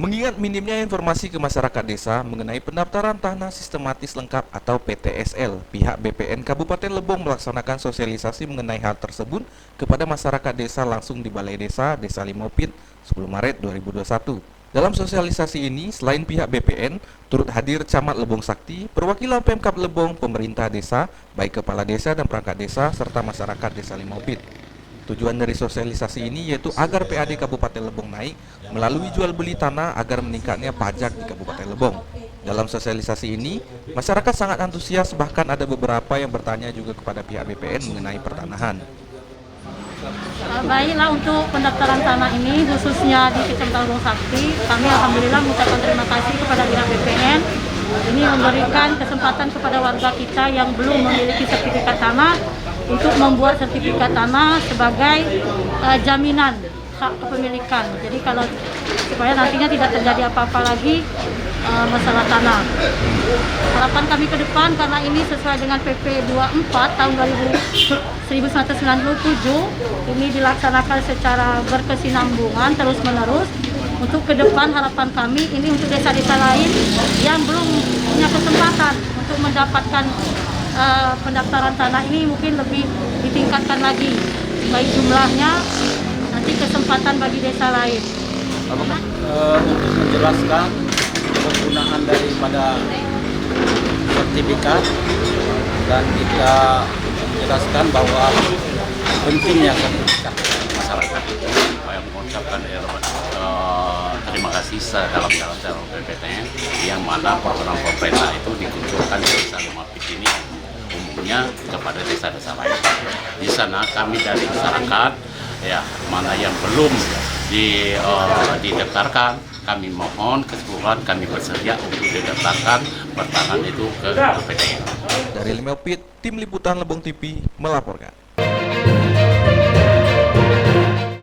Mengingat minimnya informasi ke masyarakat desa mengenai pendaftaran tanah sistematis lengkap atau PTSL, pihak BPN Kabupaten Lebong melaksanakan sosialisasi mengenai hal tersebut kepada masyarakat desa langsung di Balai Desa, Desa Limopit, 10 Maret 2021. Dalam sosialisasi ini, selain pihak BPN, turut hadir Camat Lebong Sakti, perwakilan Pemkab Lebong, pemerintah desa, baik kepala desa dan perangkat desa, serta masyarakat Desa Limopit. Tujuan dari sosialisasi ini yaitu agar PAD Kabupaten Lebong naik melalui jual beli tanah agar meningkatnya pajak di Kabupaten Lebong. Dalam sosialisasi ini, masyarakat sangat antusias, bahkan ada beberapa yang bertanya juga kepada pihak BPN mengenai pertanahan. Baiklah, untuk pendaftaran tanah ini khususnya di Kecamatan Lebong Sakti, kami alhamdulillah mengucapkan terima kasih kepada pihak BPN. Ini memberikan kesempatan kepada warga kita yang belum memiliki sertifikat tanah untuk membuat sertifikat tanah sebagai jaminan hak kepemilikan. Jadi kalau supaya nantinya tidak terjadi apa-apa lagi masalah tanah. Harapan kami ke depan, karena ini sesuai dengan PP 24 tahun 1997, ini dilaksanakan secara berkesinambungan terus-menerus. Untuk ke depan harapan kami ini untuk desa-desa lain yang belum punya kesempatan untuk mendapatkan pendaftaran tanah ini mungkin lebih ditingkatkan lagi, baik jumlahnya, nanti kesempatan bagi desa lain. Untuk menjelaskan penggunaan daripada sertifikat, dan kita menjelaskan bahwa pentingnya sertifikat masyarakat itu, saya mengucapkan terima kasih sedalam-dalam BPN yang mana program pemerintah itu dikucurkan di Desa Limopit ini umumnya kepada desa-desa lain. Di sana kami dari masyarakat ya mana yang belum didaftarkan, kami mohon keseluruhan kami bersedia untuk didaftarkan bertangan itu ke BPN. Dari Limopit, Tim Liputan Lebong TV melaporkan.